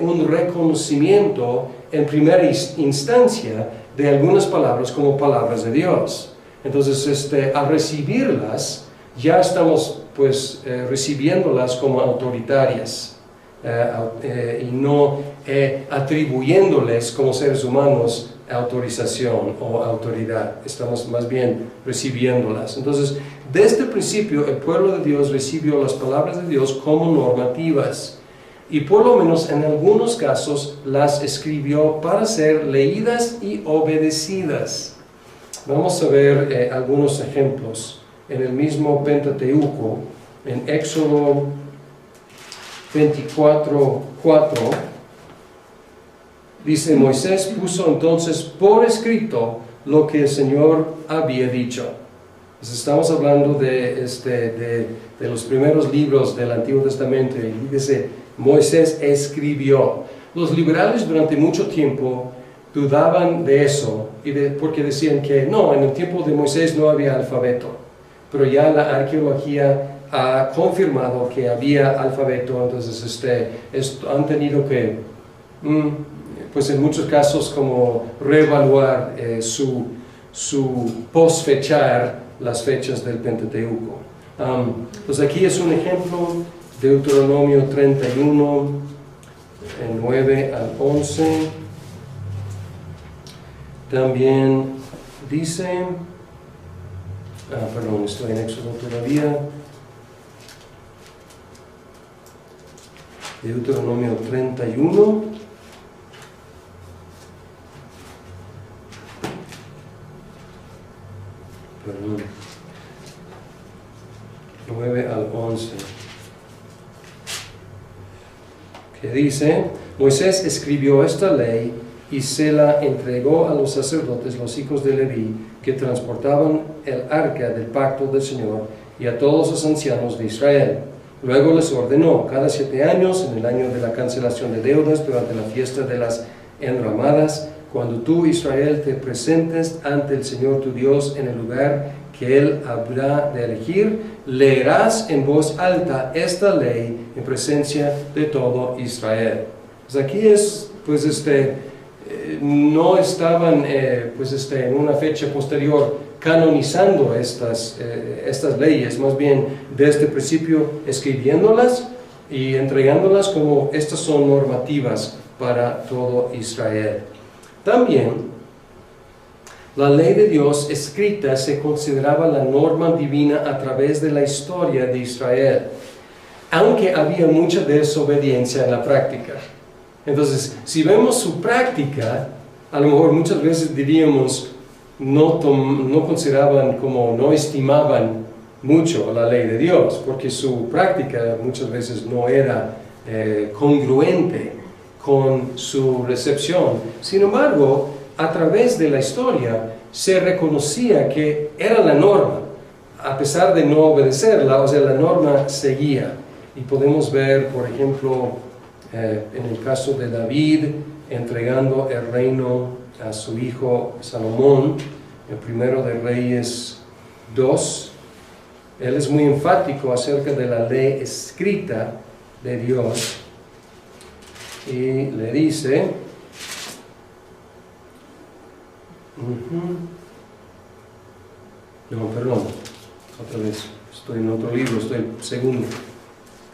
un reconocimiento en primera instancia de algunas palabras como palabras de Dios. Entonces, al recibirlas, ya estamos pues recibiéndolas como autoritarias y no atribuyéndoles como seres humanos autorización o autoridad. Estamos más bien recibiéndolas. Entonces, desde el principio el pueblo de Dios recibió las palabras de Dios como normativas y por lo menos en algunos casos las escribió para ser leídas y obedecidas. Vamos a ver algunos ejemplos en el mismo Pentateuco, en Éxodo 24:4. Dice: Moisés puso entonces por escrito lo que el Señor había dicho. Entonces, estamos hablando de los primeros libros del Antiguo Testamento, y dice: Moisés escribió. Los liberales durante mucho tiempo dudaban de eso, porque decían que no, en el tiempo de Moisés no había alfabeto, pero ya la arqueología ha confirmado que había alfabeto. Entonces han tenido que pues en muchos casos como reevaluar su posfechar las fechas del Pentateuco. Pues aquí es un ejemplo, Deuteronomio 31, 9 al 11. También dice, perdón, estoy en Éxodo todavía. Deuteronomio 31. Perdón. 9 al 11. Que dice: Moisés escribió esta ley y se la entregó a los sacerdotes, los hijos de Leví, que transportaban el arca del pacto del Señor, y a todos los ancianos de Israel. Luego les ordenó: cada 7 años, en el año de la cancelación de deudas, durante la fiesta de las enramadas, cuando tú, Israel, te presentes ante el Señor tu Dios en el lugar que Él habrá de elegir, leerás en voz alta esta ley en presencia de todo Israel. Pues aquí no estaban en una fecha posterior canonizando estas leyes, más bien desde el principio escribiéndolas y entregándolas como estas son normativas para todo Israel. También la ley de Dios escrita se consideraba la norma divina a través de la historia de Israel, aunque había mucha desobediencia en la práctica. Entonces, si vemos su práctica, a lo mejor muchas veces diríamos no consideraban como, no estimaban mucho la ley de Dios, porque su práctica muchas veces no era congruente con su recepción. Sin embargo, a través de la historia se reconocía que era la norma, a pesar de no obedecerla, o sea, la norma seguía. Y podemos ver, por ejemplo, en el caso de David, entregando el reino a su hijo Salomón, el primero de Reyes 2, él es muy enfático acerca de la ley escrita de Dios, y le dice, no, perdón, otra vez, estoy en otro libro, estoy en segundo.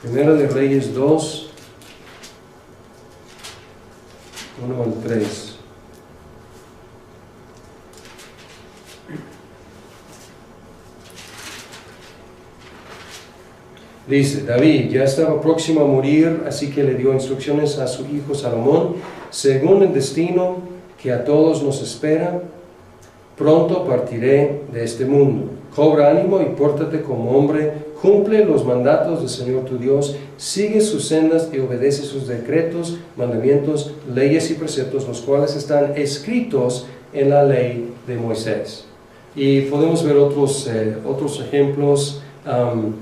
Primero de Reyes 2, 1 al 3. Dice, David ya estaba próximo a morir, así que le dio instrucciones a su hijo Salomón, según el destino que a todos nos espera, pronto partiré de este mundo. Cobra ánimo y pórtate como hombre, cumple los mandatos del Señor tu Dios, sigue sus sendas y obedece sus decretos, mandamientos, leyes y preceptos, los cuales están escritos en la ley de Moisés. Y podemos ver otros ejemplos. Algo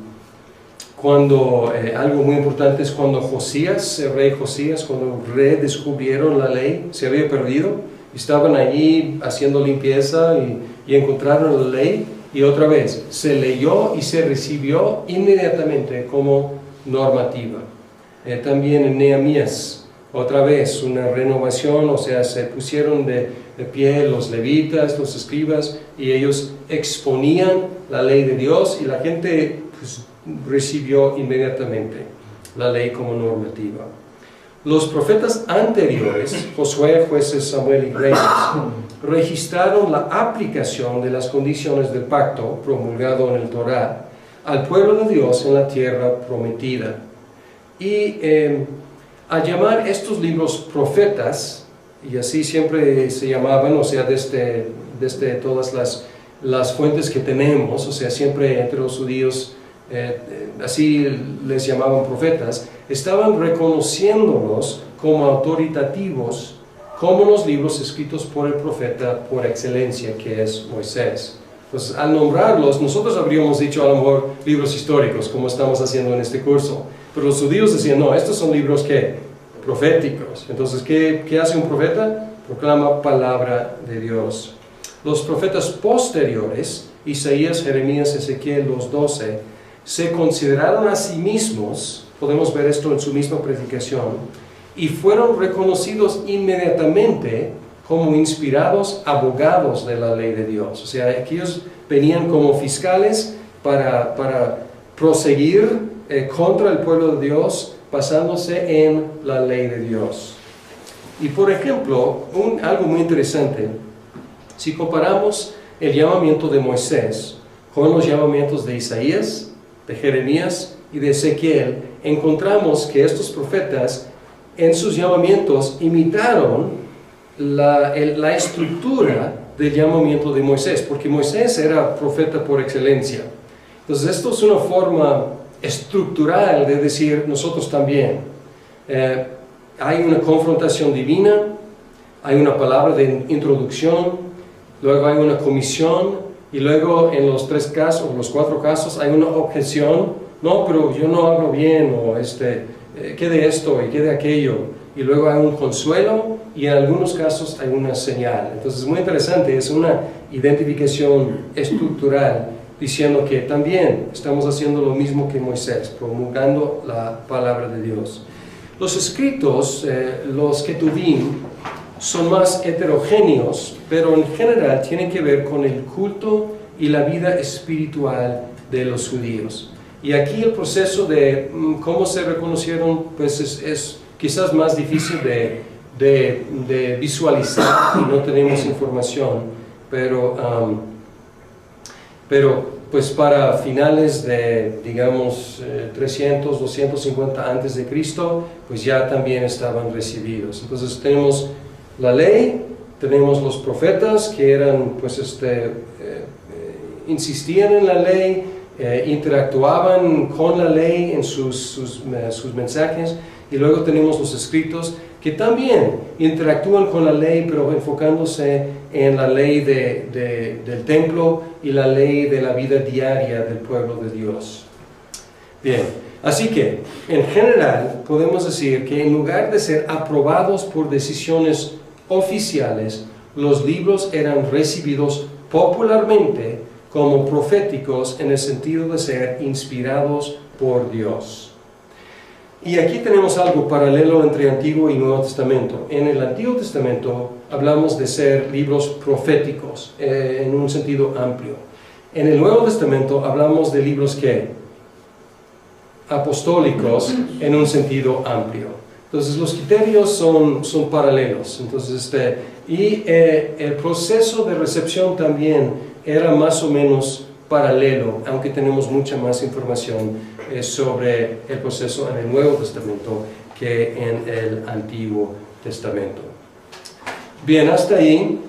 muy importante es cuando Josías, el rey Josías, cuando redescubrieron la ley, se había perdido, estaban allí haciendo limpieza y encontraron la ley, y otra vez se leyó y se recibió inmediatamente como normativa. También en Nehemías, otra vez una renovación, o sea, se pusieron de pie los levitas, los escribas, y ellos exponían la ley de Dios, y la gente pues, recibió inmediatamente la ley como normativa. Los profetas anteriores, Josué, Jueces, Samuel y Reyes, registraron la aplicación de las condiciones del pacto promulgado en el Torá al pueblo de Dios en la tierra prometida. Y al llamar estos libros profetas, y así siempre se llamaban, o sea, desde todas las fuentes que tenemos, o sea, siempre entre los judíos, así les llamaban profetas, estaban reconociéndolos como autoritativos, como los libros escritos por el profeta por excelencia, que es Moisés. Pues al nombrarlos, nosotros habríamos dicho a lo mejor libros históricos, como estamos haciendo en este curso, pero los judíos decían, no, estos son libros ¿qué? Proféticos. Entonces, ¿qué hace un profeta? Proclama palabra de Dios. Los profetas posteriores, Isaías, Jeremías, Ezequiel, los 12, se consideraron a sí mismos, podemos ver esto en su misma predicación, y fueron reconocidos inmediatamente como inspirados abogados de la ley de Dios. O sea, que ellos venían como fiscales para proseguir contra el pueblo de Dios, basándose en la ley de Dios. Y por ejemplo, algo muy interesante, si comparamos el llamamiento de Moisés con los llamamientos de Isaías, de Jeremías y de Ezequiel, encontramos que estos profetas en sus llamamientos imitaron la estructura del llamamiento de Moisés, porque Moisés era profeta por excelencia. Entonces esto es una forma estructural de decir nosotros también. Hay una confrontación divina, hay una palabra de introducción, luego hay una comisión, y luego en los 3 casos, los 4 casos, hay una objeción. No, pero yo no hablo bien, o ¿qué de esto y qué de aquello? Y luego hay un consuelo, y en algunos casos hay una señal. Entonces es muy interesante, es una identificación estructural, diciendo que también estamos haciendo lo mismo que Moisés, promulgando la palabra de Dios. Los escritos, los Ketuvim, son más heterogéneos, pero en general tienen que ver con el culto y la vida espiritual de los judíos. Y aquí el proceso de cómo se reconocieron, pues es quizás más difícil de visualizar, y no tenemos información, pero pues para finales de, digamos, 300, 250 antes de Cristo, pues ya también estaban recibidos. Entonces tenemos la ley, tenemos los profetas que eran, pues insistían en la ley, interactuaban con la ley en sus mensajes, y luego tenemos los escritos que también interactúan con la ley, pero enfocándose en la ley del templo y la ley de la vida diaria del pueblo de Dios. Bien, así que en general podemos decir que en lugar de ser aprobados por decisiones oficiales, los libros eran recibidos popularmente como proféticos en el sentido de ser inspirados por Dios. Y aquí tenemos algo paralelo entre Antiguo y Nuevo Testamento. En el Antiguo Testamento hablamos de ser libros proféticos en un sentido amplio. En el Nuevo Testamento hablamos de libros apostólicos en un sentido amplio. Entonces los criterios son paralelos. Entonces, el proceso de recepción también era más o menos paralelo, aunque tenemos mucha más información sobre el proceso en el Nuevo Testamento que en el Antiguo Testamento. Bien, hasta ahí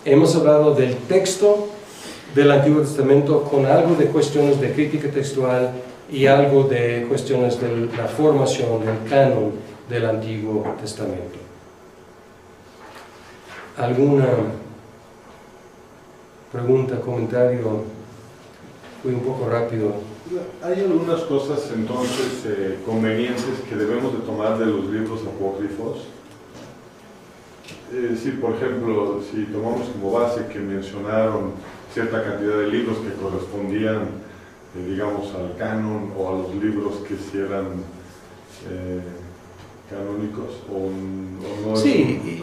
hemos hablado del texto del Antiguo Testamento con algo de cuestiones de crítica textual y algo de cuestiones de la formación del canon del Antiguo Testamento. ¿Alguna pregunta, comentario? Fui un poco rápido. ¿Hay algunas cosas entonces convenientes que debemos de tomar de los libros apócrifos? Si por ejemplo, si tomamos como base que mencionaron cierta cantidad de libros que correspondían, digamos, al canon o a los libros que sí eran canónicos o no. Sí,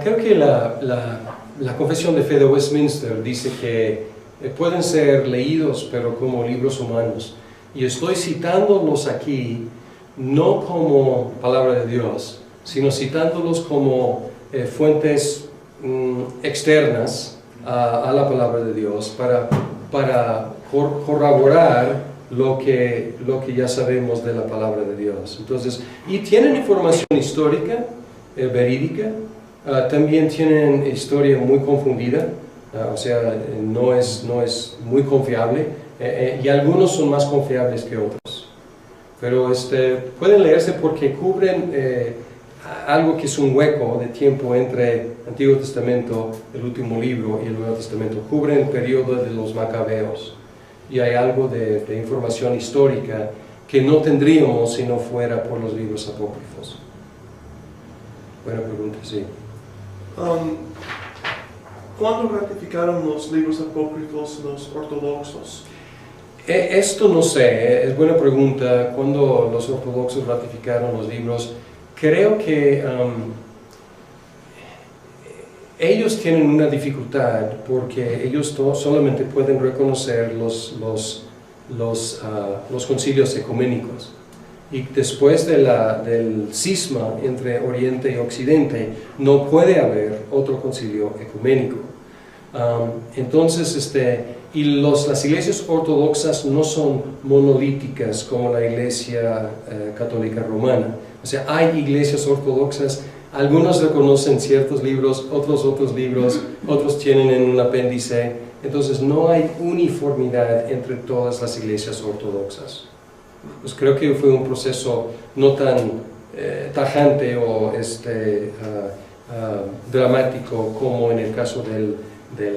creo que la Confesión de Fe de Westminster dice que pueden ser leídos pero como libros humanos, y estoy citándolos aquí no como palabra de Dios, sino citándolos como fuentes externas a la palabra de Dios para corroborar lo que ya sabemos de la palabra de Dios. Entonces, y tienen información histórica, verídica, también tienen historia muy confundida, o sea, no es muy confiable, y algunos son más confiables que otros. Pero pueden leerse porque cubren algo que es un hueco de tiempo entre el Antiguo Testamento, el último libro, y el Nuevo Testamento. Cubren el periodo de los Macabeos, y hay algo de información histórica que no tendríamos si no fuera por los libros apócrifos. Buena pregunta, sí. ¿Cuándo ratificaron los libros apócrifos los ortodoxos? Esto no sé, es buena pregunta. ¿Cuándo los ortodoxos ratificaron los libros? Creo que ellos tienen una dificultad porque ellos solamente pueden reconocer los concilios ecuménicos. Y después del cisma entre Oriente y Occidente, no puede haber otro concilio ecuménico. Entonces, las iglesias ortodoxas no son monolíticas como la Iglesia Católica Romana. O sea, hay iglesias ortodoxas, algunos reconocen ciertos libros, otros libros, otros tienen en un apéndice. Entonces, no hay uniformidad entre todas las iglesias ortodoxas. Pues creo que fue un proceso no tan tajante o dramático como en el caso de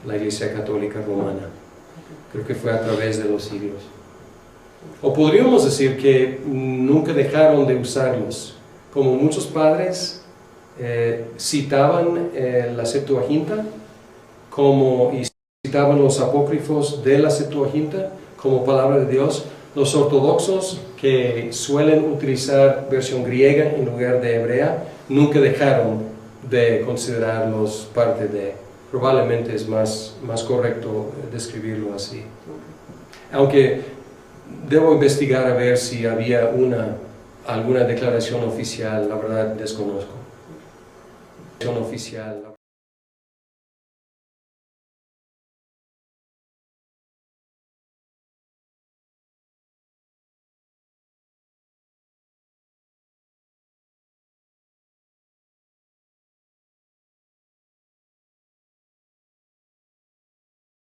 la Iglesia Católica Romana. Creo que fue a través de los siglos. O podríamos decir que nunca dejaron de usarlos. Como muchos padres citaban la Septuaginta y citaban los apócrifos de la Septuaginta como palabra de Dios. Los ortodoxos, que suelen utilizar versión griega en lugar de hebrea, nunca dejaron de considerarlos parte de. Probablemente es más correcto describirlo así. Aunque debo investigar a ver si había alguna declaración oficial, la verdad desconozco. Oficial.